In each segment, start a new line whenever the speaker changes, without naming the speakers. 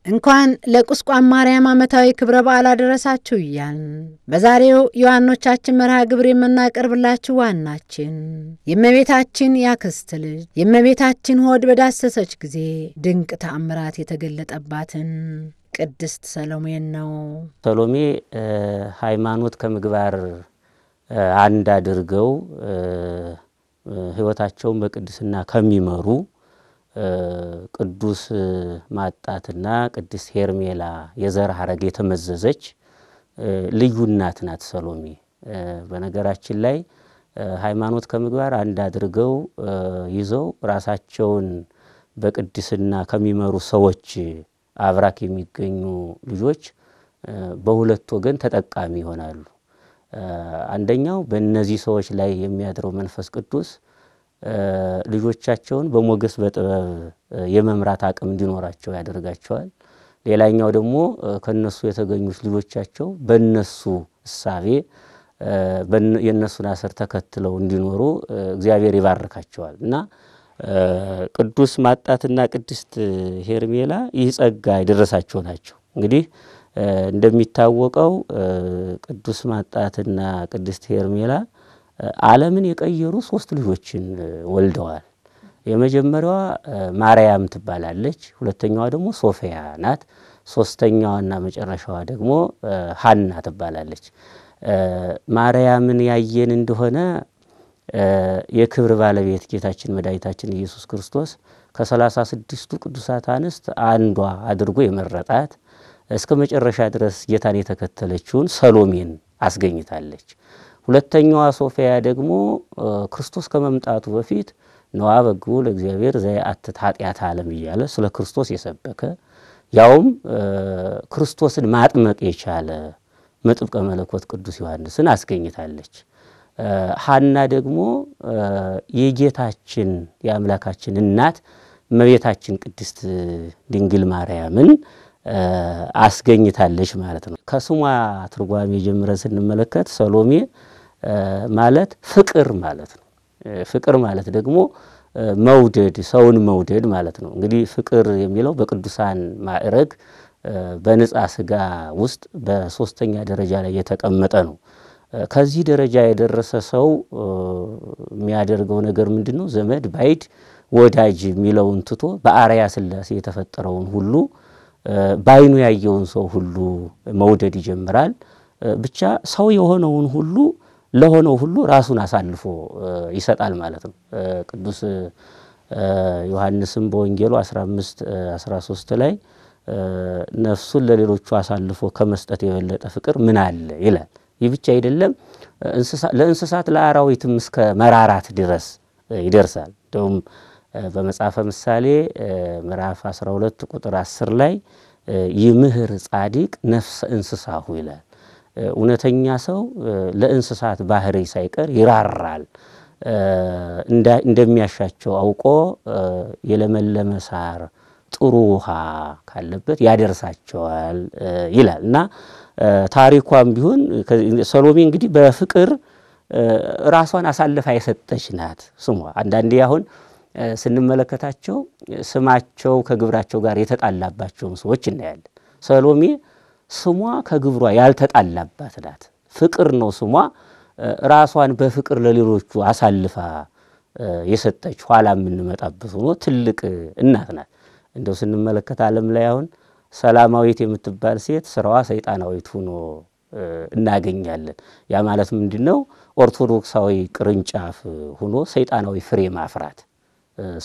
እንኳን ለቁስቋም ማርያም ዓመታዊ ክብረ በዓል አደረሳችሁ እያልን በዛሬው ዮሐንኖቻችን መርሃ ግብር የምናቀርብላችሁ ዋናችን የእመቤታችን ያክስት ልጅ የእመቤታችን ሆድ በዳሰሰች ጊዜ ድንቅ ተአምራት የተገለጠባትን ቅድስት ሰሎሜን ነው።
ሰሎሜ ሃይማኖት ከምግባር አንድ አድርገው ሕይወታቸውን በቅድስና ከሚመሩ ቅዱስ ማጣትና ቅድስት ሄርሜላ የዘር ሐረግ የተመዘዘች ልዩ እናት ናት ሰሎሜ። በነገራችን ላይ ሃይማኖት ከምግባር አንድ አድርገው ይዘው ራሳቸውን በቅድስና ከሚመሩ ሰዎች አብራክ የሚገኙ ልጆች በሁለት ወገን ተጠቃሚ ይሆናሉ። አንደኛው በእነዚህ ሰዎች ላይ የሚያድረው መንፈስ ቅዱስ ልጆቻቸውን በሞገስ በጥበብ የመምራት አቅም እንዲኖራቸው ያደርጋቸዋል። ሌላኛው ደግሞ ከነሱ የተገኙት ልጆቻቸው በነሱ እሳቤ የነሱን አሰር ተከትለው እንዲኖሩ እግዚአብሔር ይባርካቸዋል እና ቅዱስ ማጣትና ቅድስት ሄርሜላ ይህ ጸጋ የደረሳቸው ናቸው። እንግዲህ እንደሚታወቀው ቅዱስ ማጣትና ቅድስት ሄርሜላ ዓለምን የቀየሩ ሶስት ልጆችን ወልደዋል። የመጀመሪያዋ ማርያም ትባላለች፣ ሁለተኛዋ ደግሞ ሶፊያ ናት፣ ሶስተኛዋና መጨረሻዋ ደግሞ ሐና ትባላለች። ማርያምን ያየን እንደሆነ የክብር ባለቤት ጌታችን መድኃኒታችን ኢየሱስ ክርስቶስ ከ36ቱ ቅዱሳት አንስት አንዷ አድርጎ የመረጣት እስከ መጨረሻ ድረስ ጌታን የተከተለችውን ሰሎሜን አስገኝታለች። ሁለተኛዋ ሶፊያ ደግሞ ክርስቶስ ከመምጣቱ በፊት ነዋ በግዑ ለእግዚአብሔር ዘየአትት ኃጢአተ ዓለም እያለ ስለ ክርስቶስ የሰበከ ያውም ክርስቶስን ማጥመቅ የቻለ መጥምቀ መለኮት ቅዱስ ዮሐንስን አስገኝታለች። ሐና ደግሞ የጌታችን የአምላካችን እናት እመቤታችን ቅድስት ድንግል ማርያምን አስገኝታለች ማለት ነው። ከስሟ ትርጓሜ ጀምረን ስንመለከት ሰሎሜ ማለት ፍቅር ማለት ነው። ፍቅር ማለት ደግሞ መውደድ፣ ሰውን መውደድ ማለት ነው። እንግዲህ ፍቅር የሚለው በቅዱሳን ማዕረግ በንጻ ሥጋ ውስጥ በሶስተኛ ደረጃ ላይ የተቀመጠ ነው። ከዚህ ደረጃ የደረሰ ሰው የሚያደርገው ነገር ምንድነው? ዘመድ ባይድ ወዳጅ የሚለውን ትቶ በአርአያ ሥላሴ የተፈጠረውን ሁሉ ባይኑ ያየውን ሰው ሁሉ መውደድ ይጀምራል። ብቻ ሰው የሆነውን ሁሉ ለሆነው ሁሉ ራሱን አሳልፎ ይሰጣል ማለት ነው። ቅዱስ ዮሐንስም በወንጌሉ 15:13 ላይ ነፍሱን ለሌሎቹ አሳልፎ ከመስጠት የበለጠ ፍቅር ምን አለ ይላል። ይህ ብቻ አይደለም፣ ለእንስሳት ለአራዊትም እስከ መራራት ድረስ ይደርሳል። እንደውም በመጽሐፈ ምሳሌ ምዕራፍ 12 ቁጥር 10 ላይ ይምህር ጻድቅ ነፍሰ እንስሳሁ ይላል። እውነተኛ ሰው ለእንስሳት ባህሪ ሳይቀር ይራራል፣ እንደሚያሻቸው አውቆ የለመለመ ሳር ጥሩ ውሃ ካለበት ያደርሳቸዋል ይላል እና ታሪኳም ቢሆን ሰሎሜ እንግዲህ በፍቅር ራሷን አሳልፋ የሰጠች ናት። ስሟ አንዳንዴ አሁን ስንመለከታቸው ስማቸው ከግብራቸው ጋር የተጣላባቸውን ሰዎች እናያለን። ሰሎሜ ስሟ ከግብሯ ያልተጣላባት ናት። ፍቅር ነው ስሟ። ራሷን በፍቅር ለሌሎቹ አሳልፋ የሰጠች ኋላ የምንመጣበት ሆኖ ትልቅ እናት ናት። እንደው ስንመለከት ዓለም ላይ አሁን ሰላማዊት የምትባል ሴት ስራዋ ሰይጣናዊት ሆኖ እናገኛለን። ያ ማለት ምንድነው? ኦርቶዶክሳዊ ቅርንጫፍ ሆኖ ሰይጣናዊ ፍሬ ማፍራት።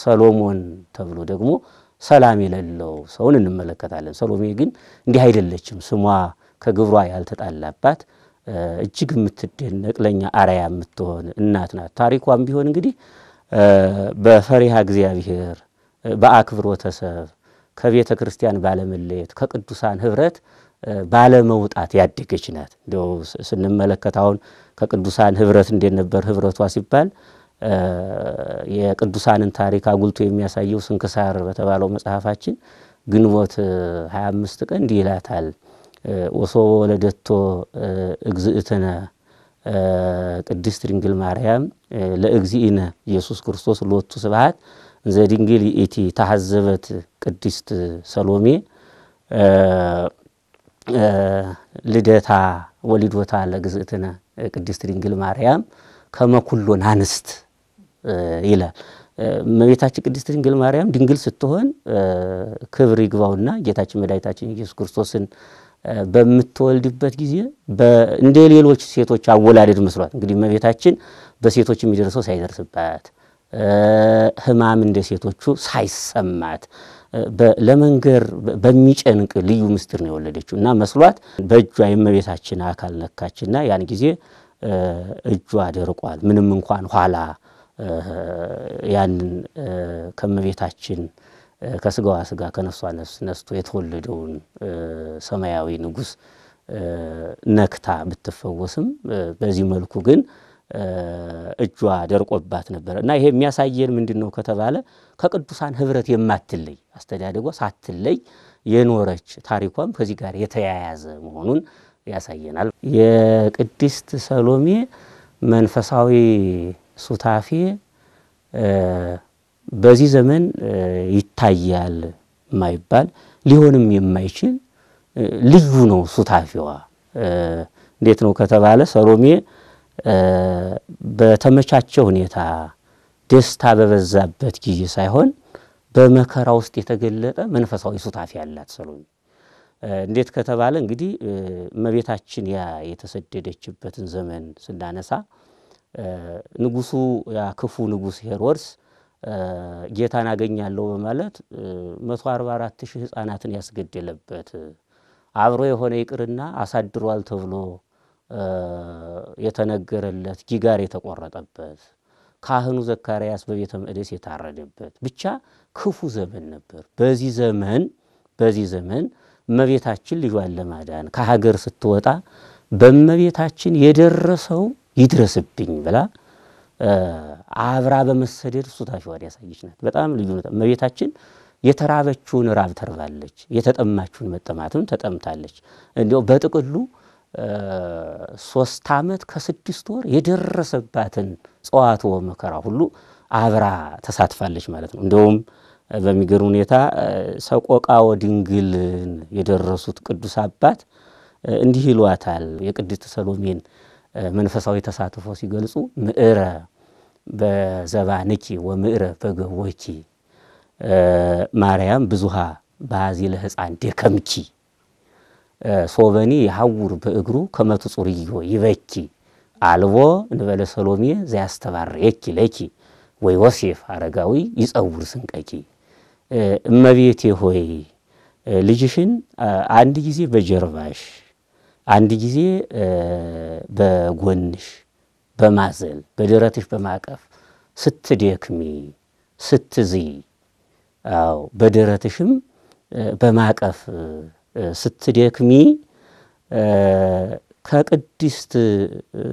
ሰሎሞን ተብሎ ደግሞ ሰላም የሌለው ሰውን እንመለከታለን። ሰሎሜ ግን እንዲህ አይደለችም። ስሟ ከግብሯ ያልተጣላባት እጅግ የምትደነቅ ለኛ አርአያ የምትሆን እናት ናት። ታሪኳም ቢሆን እንግዲህ በፈሪሃ እግዚአብሔር በአክብሮተ ሰብ ከቤተ ክርስቲያን ባለመለየት ከቅዱሳን ህብረት ባለመውጣት ያደገች ናት። እንደው ስንመለከት አሁን ከቅዱሳን ህብረት እንደነበር ህብረቷ ሲባል የቅዱሳንን ታሪክ አጉልቶ የሚያሳየው ስንክሳር በተባለው መጽሐፋችን ግንቦት 25 ቀን እንዲህ ይላታል። ወሶበ ወለደቶ እግዝእትነ ቅድስት ድንግል ማርያም ለእግዚእነ ኢየሱስ ክርስቶስ ሎቱ ስብሐት እንዘ ድንግል ይእቲ ታሐዘበት ቅድስት ሰሎሜ ልደታ ወሊዶታ ለእግዝእትነ ቅድስት ድንግል ማርያም ከመኩሎን አንስት ይላል። እመቤታችን ቅድስት ድንግል ማርያም ድንግል ስትሆን ክብር ይግባውና ጌታችን መድኃኒታችን ኢየሱስ ክርስቶስን በምትወልድበት ጊዜ እንደ ሌሎች ሴቶች አወላደድ መስሏት እንግዲህ እመቤታችን በሴቶች የሚደርሰው ሳይደርስባት ህማም እንደ ሴቶቹ ሳይሰማት ለመንገር በሚጨንቅ ልዩ ምስጢር ነው የወለደችው እና መስሏት በእጇ የእመቤታችን አካል ነካችና ያን ጊዜ እጇ ደርቋል። ምንም እንኳን ኋላ ያንን ከእመቤታችን ከስጋዋ ስጋ ከነፍሷ ነፍስ ነስቶ የተወለደውን ሰማያዊ ንጉስ ነክታ ብትፈወስም በዚህ መልኩ ግን እጇ ደርቆባት ነበር እና ይሄ የሚያሳየን ምንድነው ከተባለ ከቅዱሳን ህብረት የማትለይ አስተዳደጓ ሳትለይ የኖረች ታሪኳም ከዚህ ጋር የተያያዘ መሆኑን ያሳየናል። የቅድስት ሰሎሜ መንፈሳዊ ሱታፌ በዚህ ዘመን ይታያል ማይባል ሊሆንም የማይችል ልዩ ነው ሱታፌዋ። እንዴት ነው ከተባለ ሰሎሜ በተመቻቸ ሁኔታ ደስታ በበዛበት ጊዜ ሳይሆን በመከራ ውስጥ የተገለጠ መንፈሳዊ ሱታፌ ያላት ሰሎሜ። እንዴት ከተባለ እንግዲህ እመቤታችን ያ የተሰደደችበትን ዘመን ስናነሳ ንጉሱ ያ ክፉ ንጉስ ሄሮድስ ጌታን አገኛለሁ በማለት 144,000 ህፃናትን ያስገደለበት አብሮ የሆነ ይቅርና አሳድሯል ተብሎ የተነገረለት ጊጋር የተቆረጠበት ካህኑ ዘካርያስ በቤተ መቅደስ የታረደበት ብቻ ክፉ ዘመን ነበር። በዚህ ዘመን እመቤታችን ልጇን ለማዳን ከሀገር ስትወጣ በእመቤታችን የደረሰው ይድረስብኝ ብላ አብራ በመሰደድ ሱታፌዋን ያሳየች ናት። በጣም ልዩ ነው። እመቤታችን የተራበችውን ራብ ተርባለች፣ የተጠማችውን መጠማትም ተጠምታለች። እንዲያው በጥቅሉ 3 ዓመት ከ6 ወር የደረሰባትን ጸዋትወ መከራ ሁሉ አብራ ተሳትፋለች ማለት ነው። እንደውም በሚገርም ሁኔታ ሰቆቃወ ድንግልን የደረሱት ቅዱስ አባት እንዲህ ይሏታል። የቅድስት ሰሎሜን መንፈሳዊ ተሳትፎ ሲገልጹ ምዕረ በዘባንኪ ወምዕረ በገቦኪ ማርያም ብዙሃ ባዚለ ሕፃን ደከምኪ ሶበኒ የሐውር በእግሩ ከመቱ ጹርዮ ይበኪ አልቦ እንበለ ሰሎሜ ዘያስተባርየኪ ለኪ ወይ ዮሴፍ አረጋዊ ይጸውር ስንቀቂ። እመቤቴ ሆይ ልጅሽን አንድ ጊዜ በጀርባሽ አንድ ጊዜ በጎንሽ በማዘል በደረትሽ በማቀፍ ስትደክሚ ስትዝይ በደረትሽም በማቀፍ ስትደክሚ ከቅድስት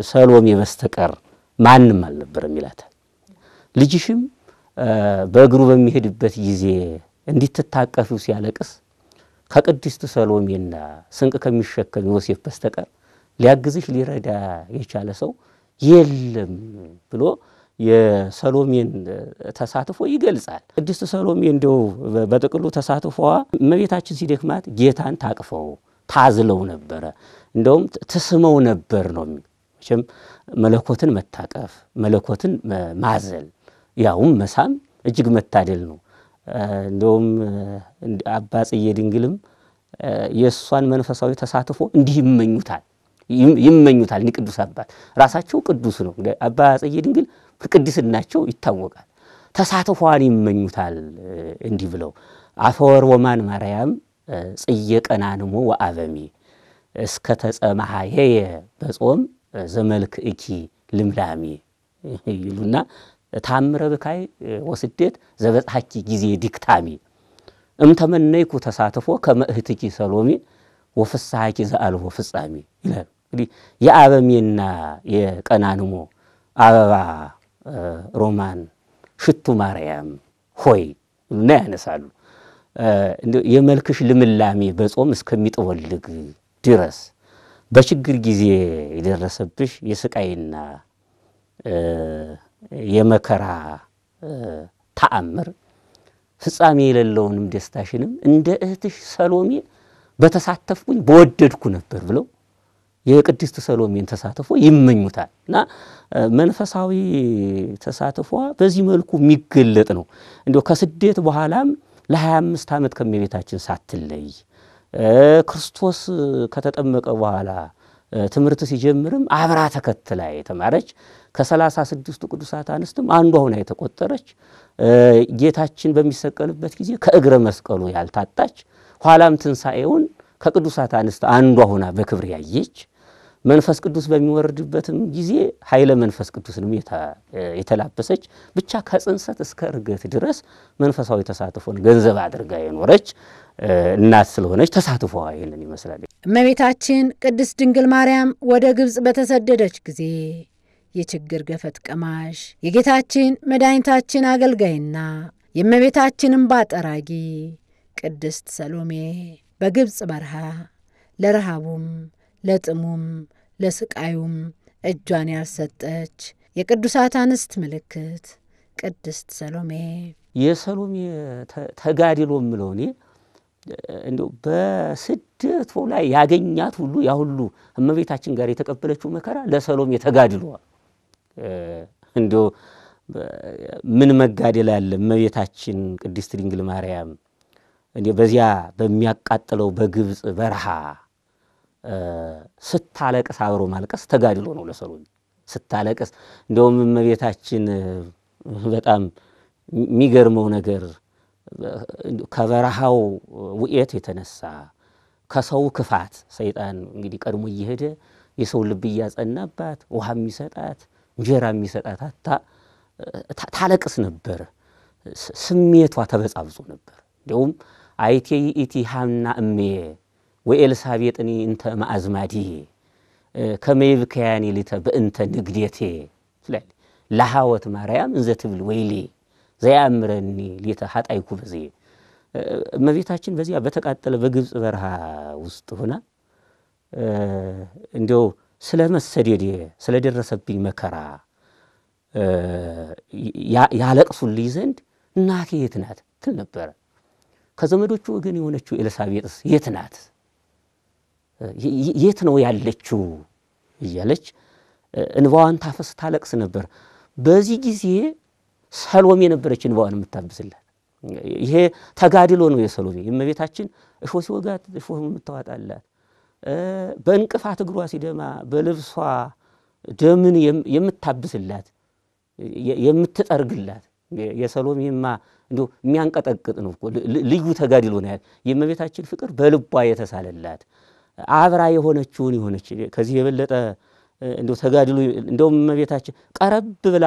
ሰሎሜ በስተቀር ማንም አልነበረም ይላታል። ልጅሽም በእግሩ በሚሄድበት ጊዜ እንዲትታቀፊው ሲያለቅስ ከቅድስት ሰሎሜና ስንቅ ከሚሸከም ዮሴፍ በስተቀር ሊያግዝሽ ሊረዳ የቻለ ሰው የለም ብሎ የሰሎሜን ተሳትፎ ይገልጻል። ቅድስት ሰሎሜ እንደው በጥቅሉ ተሳትፎዋ እመቤታችን ሲደክማት ጌታን ታቅፈው ታዝለው ነበረ። እንደውም ተስመው ነበር ነው። መቼም መለኮትን መታቀፍ መለኮትን ማዘል ያውም መሳም እጅግ መታደል ነው። እንደውም አባ ጽዬ ድንግልም የእሷን መንፈሳዊ ተሳትፎ እንዲህ ይመኙታል። ቅዱስ አባት ራሳቸው ቅዱስ ነው። አባ ጽዬ ድንግል ቅድስናቸው ይታወቃል። ተሳትፎዋን ይመኙታል እንዲህ ብለው አፈወር ወማን ማርያም ጽዬ ቀናንሞ ወአበሚ እስከ ተጸማሐየ በጾም ዘመልክእኪ ልምላሜ ይሉና ታምረ ብካይ ወስደት ዘበጽሐኪ ጊዜ ዲክታሚ እምተመነይኩ ተሳትፎ ከመእህትኪ ሰሎሜ ወፍስሐኪ ዘአልቦ ፍጻሜ ይላል። እንግዲህ የአበሜና የቀናንሞ አበባ ሮማን ሽቱ ማርያም ሆይ እና ያነሳሉ። የመልክሽ ልምላሜ በጾም እስከሚጠወልግ ድረስ በችግር ጊዜ የደረሰብሽ የስቃይና የመከራ ተአምር ፍጻሜ የሌለውንም ደስታሽንም እንደ እህትሽ ሰሎሜ በተሳተፍኩኝ በወደድኩ ነበር ብለው የቅድስት ሰሎሜን ተሳትፎ ይመኙታል። እና መንፈሳዊ ተሳትፎ በዚህ መልኩ የሚገለጥ ነው። እንዲሁ ከስደት በኋላም ለ25 ዓመት ከመቤታችን ሳትለይ ክርስቶስ ከተጠመቀ በኋላ ትምህርት ሲጀምርም አብራ ተከትላ የተማረች ከ36ቱ ቅዱሳት አንስትም አንዷ ሆና የተቆጠረች ጌታችን በሚሰቀልበት ጊዜ ከእግረ መስቀሉ ያልታጣች ኋላም ትንሣኤውን ከቅዱሳት አንስት አንዷ ሆና በክብር ያየች መንፈስ ቅዱስ በሚወርድበትም ጊዜ ኃይለ መንፈስ ቅዱስንም የተላበሰች ብቻ ከጽንሰት እስከ እርገት ድረስ መንፈሳዊ ተሳትፎን ገንዘብ አድርጋ የኖረች እናት ስለሆነች ተሳትፎዋ ይሄንን ይመስላል።
እመቤታችን ቅድስት ድንግል ማርያም ወደ ግብጽ በተሰደደች ጊዜ የችግር ገፈት ቀማሽ የጌታችን መድኃኒታችን አገልጋይና የእመቤታችንን ባጠራጊ ቅድስት ሰሎሜ በግብጽ በረሃ ለረሃቡም ለጥሙም ለስቃዩም እጇን ያልሰጠች የቅዱሳት አንስት ምልክት ቅድስት ሰሎሜ።
የሰሎሜ ተጋድሎ ምለው እኔ እንደው በስደቱ ላይ ያገኛት ሁሉ ያ ሁሉ እመቤታችን ጋር የተቀበለችው መከራ ለሰሎሜ ተጋድሎ እንደው ምን መጋደል አለ እመቤታችን ቅድስት ድንግል ማርያም እንዴ በዚያ በሚያቃጥለው በግብጽ በረሃ ስታለቅስ አብሮ ማልቀስ ተጋድሎ ነው ለሰሎሜ ስታለቅስ። እንደውም እመቤታችን በጣም የሚገርመው ነገር ከበረሃው ውኤት የተነሳ ከሰው ክፋት ሰይጣን እንግዲህ ቀድሞ እየሄደ የሰው ልብ ያጸናባት ውሃ የሚሰጣት እንጀራ የሚሰጣት አታ ታለቅስ ነበር። ስሜቷ ተበጻብጾ ነበር። እንደውም አይቴ ኢቲ ሐና እሜ ወኤልሳቤጥኒ እንተ ማአዝማዲ ከመይብከያኒ ሊተ በእንተ ንግዴቴ ስለዚህ ለሃወት ማርያም እንዘ ትብል ወይሌ ዘያምረኒ ሊተ ኃጣይኩ በዚህ እመቤታችን በዚያ በተቃጠለ በግብጽ በረሃ ውስጥ ሆና እንደው ስለመሰደዴ ስለደረሰብኝ መከራ ያለቅሱልኝ ዘንድ እናቴ የት ናት ትል ነበር። ከዘመዶቹ ወገን የሆነችው ኤልሳቤጥስ የት ናት የት ነው ያለችው እያለች እንባዋን ታፈስ ታለቅስ ነበር። በዚህ ጊዜ ሰሎሜ ነበረች እንባዋን የምታብስላት። ይሄ ተጋድሎ ነው የሰሎሜ። እመቤታችን እሾ ሲወጋት እሾ የምታዋጣላት በእንቅፋት እግሯ ሲደማ በልብሷ ደምን የምታብስላት የምትጠርግላት የሰሎሜማ እንደው የሚያንቀጠቅጥ ነው። ልዩ ተጋድሎ ነው። የእመቤታችን ፍቅር በልቧ የተሳለላት አብራ የሆነችውን የሆነች ከዚህ የበለጠ እንደው ተጋድሎ እንደውም እመቤታችን ቀረብ ብላ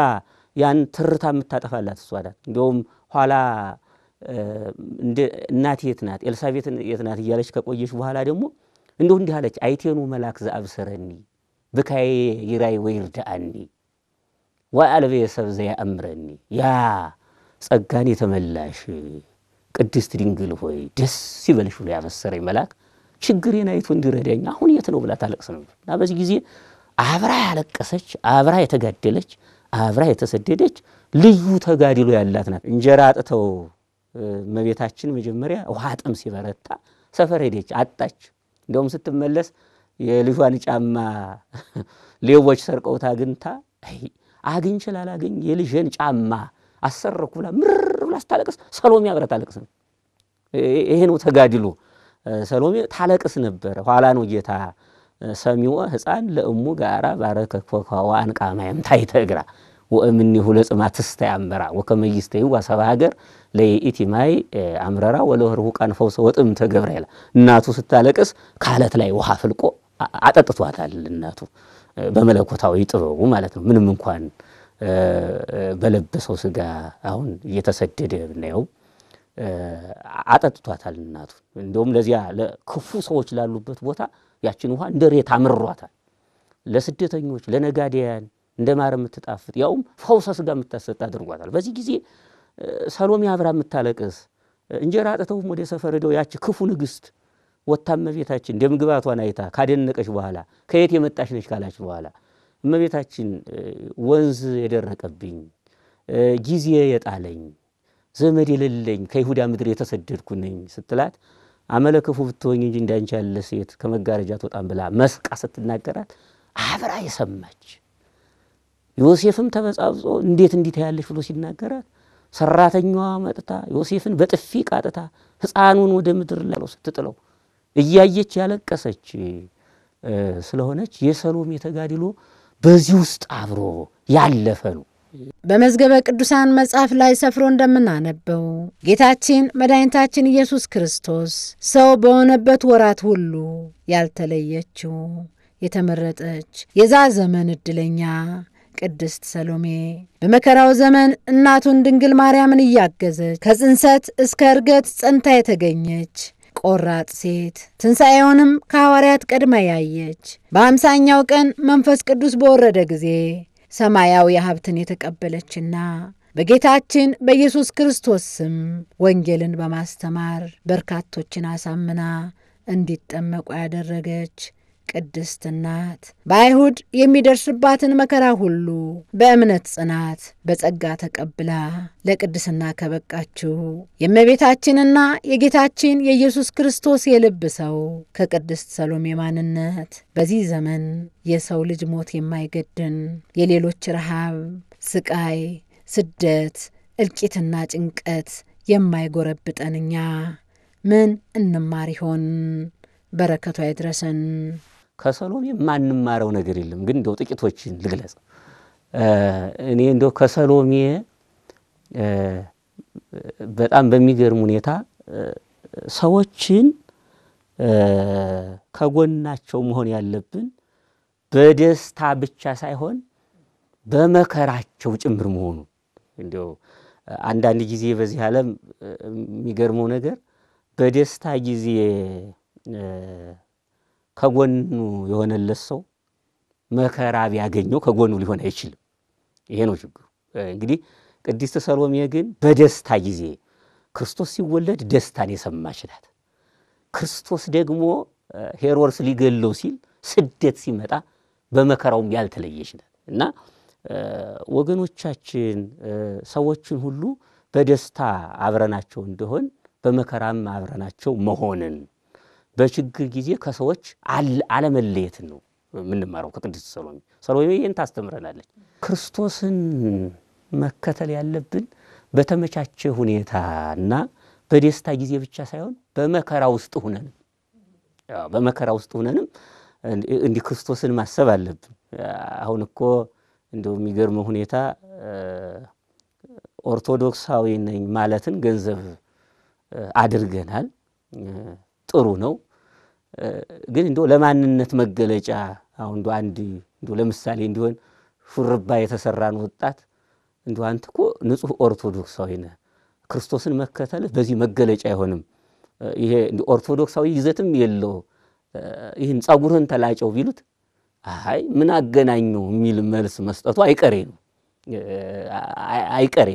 ያን ትርታ የምታጠፋላት እሷ ናት። እንደውም ኋላ እንደ እናቴ የት ናት ኤልሳቤጥን የት ናት እያለች ከቆየች በኋላ ደግሞ እንደው እንዲህ አለች አይቴኑ መልአክ ዘአብሰረኒ ብካዬ ይራይ ወይርዳአኒ ወአልቤ ሰብ ዘያእምረኒ ያ ጸጋን የተመላሽ ቅድስት ድንግል ሆይ ደስ ይበልሽ ብሎ ያበሰረኝ መልአክ ችግሬን አይቶ እንዲረዳኝ አሁን የት ነው ብላ ታለቅስ ነበር። እና በዚህ ጊዜ አብራ ያለቀሰች አብራ የተጋደለች አብራ የተሰደደች ልዩ ተጋድሎ ያላት ናት። እንጀራ አጥተው እመቤታችን መጀመሪያ ውሃ ጥም ሲበረታ ሰፈር ሄደች አጣች። እንደውም ስትመለስ የልጇን ጫማ ሌቦች ሰርቀውታ አግኝታ አግኝቼ ላላገኝ የልጄን ጫማ አሰረኩ ብላ ምር ብላ ስታለቅስ ሰሎሜ አብራ ታለቅስ ነበር። ይሄ ነው ተጋድሎ። ሰሎሜ ታለቅስ ነበር። ኋላ ነው ጌታ ሰሚዖ ሕፃን ለእሙ ጋራ ባረከ ኮካዋ አንቃማይም ታይተ እግራ ወእምኒ ሁለጽማ ተስተያምራ ወከመይስተዩ ወሰባ ሀገር ለይእቲ ማይ አምረራ ወለወርሁ ቃን ፈውሰ ወጥም ተገብራ ይላል። እናቱ ስታለቅስ ካለት ላይ ውሃ ፍልቆ አጠጥቷታል እናቱ በመለኮታዊ ጥበቡ ማለት ነው። ምንም እንኳን በለበሰው ስጋ አሁን እየተሰደደ ብናየው አጠጥቷታል እናቱ። እንደውም ለዚያ ለክፉ ሰዎች ላሉበት ቦታ ያችን ውሃ እንደ ሬት አምሯታል። ለስደተኞች ለነጋዴያን እንደ ማር የምትጣፍጥ ያውም ፈውሰ ስጋ የምታሰጥ አድርጓታል። በዚህ ጊዜ ሰሎሜ አብራ የምታለቅስ እንጀራ አጥተውም ወደ ሰፈር ሄደው ያች ክፉ ንግስት ወታም እመቤታችን ደምግባቷን አይታ ካደነቀች በኋላ ከየት የመጣሽ ነሽ ካላች በኋላ እመቤታችን ወንዝ የደረቀብኝ ጊዜ የጣለኝ ዘመድ የሌለኝ ከይሁዳ ምድር የተሰደድኩ ነኝ ስትላት አመለክፉ ብትሆኝ እንጂ እንዳንቺ ያለ ሴት ከመጋረጃ ተወጣም ብላ መስቃ ስትናገራት አብራ የሰማች ዮሴፍም ተበጻብጾ እንዴት እንዲት ያለሽ ብሎ ሲናገራት ሰራተኛዋ መጥታ ዮሴፍን በጥፊ ቃጥታ ሕፃኑን ወደ ምድር ላይ ስትጥለው እያየች ያለቀሰች ስለሆነች የሰሎሜ ተጋድሎ በዚህ ውስጥ አብሮ ያለፈ ነው።
በመዝገበ ቅዱሳን መጽሐፍ ላይ ሰፍሮ እንደምናነበው ጌታችን መድኃኒታችን ኢየሱስ ክርስቶስ ሰው በሆነበት ወራት ሁሉ ያልተለየችው የተመረጠች የዛ ዘመን ዕድለኛ ቅድስት ሰሎሜ በመከራው ዘመን እናቱን ድንግል ማርያምን እያገዘች ከጽንሰት እስከ ዕርገት ጸንታ የተገኘች ቆራጥ ሴት ትንሣኤውንም ከሐዋርያት ቀድማ ያየች በ50ኛው ቀን መንፈስ ቅዱስ በወረደ ጊዜ ሰማያዊ ሀብትን የተቀበለችና በጌታችን በኢየሱስ ክርስቶስ ስም ወንጌልን በማስተማር በርካቶችን አሳምና እንዲጠመቁ ያደረገች ቅድስት እናት በአይሁድ የሚደርስባትን መከራ ሁሉ በእምነት ጽናት በጸጋ ተቀብላ ለቅድስና ከበቃችው የእመቤታችንና የጌታችን የኢየሱስ ክርስቶስ የልብ ሰው ከቅድስት ሰሎሜ ማንነት በዚህ ዘመን የሰው ልጅ ሞት የማይገድን የሌሎች ረሃብ፣ ስቃይ፣ ስደት፣ እልቂትና ጭንቀት የማይጎረብጠንኛ ምን እንማር ይሆን? በረከቷ ይድረሰን።
ከሰሎሜ ማንማረው ነገር የለም፣ ግን እንደው ጥቂቶችን ልግለጽ። እኔ እንደው ከሰሎሜ በጣም በሚገርም ሁኔታ ሰዎችን ከጎናቸው መሆን ያለብን በደስታ ብቻ ሳይሆን በመከራቸው ጭምር መሆኑ። እንደው አንዳንድ ጊዜ በዚህ ዓለም የሚገርመው ነገር በደስታ ጊዜ ከጎኑ የሆነለት ሰው መከራ ቢያገኘው ከጎኑ ሊሆን አይችልም። ይሄ ነው ችግሩ። እንግዲህ ቅድስት ሰሎሜ ግን በደስታ ጊዜ ክርስቶስ ሲወለድ ደስታን የሰማች ናት። ክርስቶስ ደግሞ ሄሮድስ ሊገለው ሲል ስደት ሲመጣ በመከራውም ያልተለየች ናት እና ወገኖቻችን ሰዎችን ሁሉ በደስታ አብረናቸው እንደሆን በመከራም አብረናቸው መሆንን በችግር ጊዜ ከሰዎች አለመለየትን ነው የምንማረው ከቅድስት ሰሎሜ። ሰሎሜ ይህን ታስተምረናለች። ክርስቶስን መከተል ያለብን በተመቻቸ ሁኔታና በደስታ ጊዜ ብቻ ሳይሆን በመከራ ውስጥ ሆነንም በመከራ ውስጥ ሆነንም እንዲህ ክርስቶስን ማሰብ አለብን። አሁን እኮ እንደው የሚገርመው ሁኔታ ኦርቶዶክሳዊ ነኝ ማለትን ገንዘብ አድርገናል። ጥሩ ነው። ግን እንደው ለማንነት መገለጫ አሁን እንደው አንድ እንደው ለምሳሌ እንዲሆን ሹርባ የተሰራን ወጣት እንደው አንተ እኮ ንጹህ ኦርቶዶክሳዊ ነህ፣ ክርስቶስን መከተል በዚህ መገለጫ አይሆንም፣ ይሄ ኦርቶዶክሳዊ ይዘትም የለው፣ ይህን ጸጉርህን ተላጨው ቢሉት አይ ምን አገናኘው የሚል መልስ መስጠቱ አይቀሬ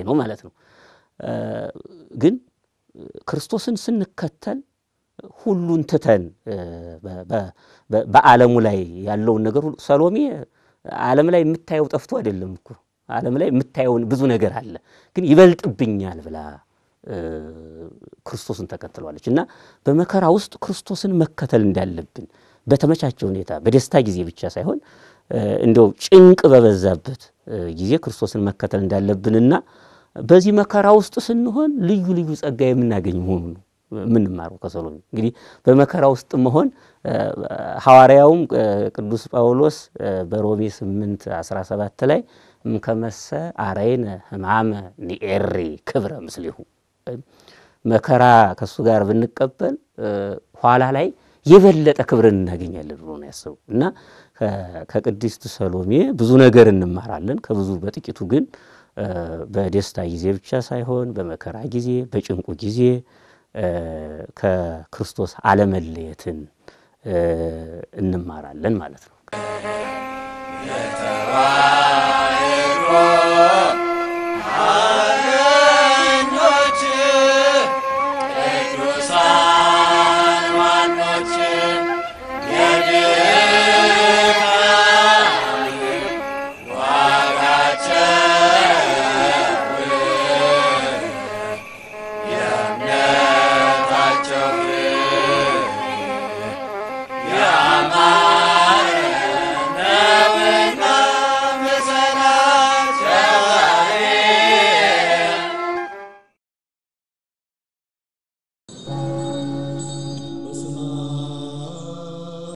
ነው ማለት ነው። ግን ክርስቶስን ስንከተል ሁሉን ትተን በዓለሙ ላይ ያለውን ነገር ሁሉ ሰሎሜ ዓለም ላይ የምታየው ጠፍቶ አይደለም እኮ ዓለም ላይ የምታየውን ብዙ ነገር አለ፣ ግን ይበልጥብኛል ብላ ክርስቶስን ተከትሏለች እና በመከራ ውስጥ ክርስቶስን መከተል እንዳለብን በተመቻቸ ሁኔታ በደስታ ጊዜ ብቻ ሳይሆን እንደው ጭንቅ በበዛበት ጊዜ ክርስቶስን መከተል እንዳለብንና በዚህ መከራ ውስጥ ስንሆን ልዩ ልዩ ጸጋ የምናገኝ መሆኑ ነው ምንማረው ከሰሎሜ። እንግዲህ በመከራ ውስጥ መሆን ሐዋርያውም ቅዱስ ጳውሎስ በሮሜ 8:17 ላይ ከመሰ አረይነ ሕማመ ንኤሪ ክብረ ምስሌሁ መከራ ከሱ ጋር ብንቀበል ኋላ ላይ የበለጠ ክብርን እናገኛለን ብሎ ነው ያሰበው እና ከቅድስት ሰሎሜ ብዙ ነገር እንማራለን። ከብዙ በጥቂቱ ግን በደስታ ጊዜ ብቻ ሳይሆን በመከራ ጊዜ በጭንቁ ጊዜ ከክርስቶስ አለመለየትን እንማራለን ማለት ነው። የተዋሕዶ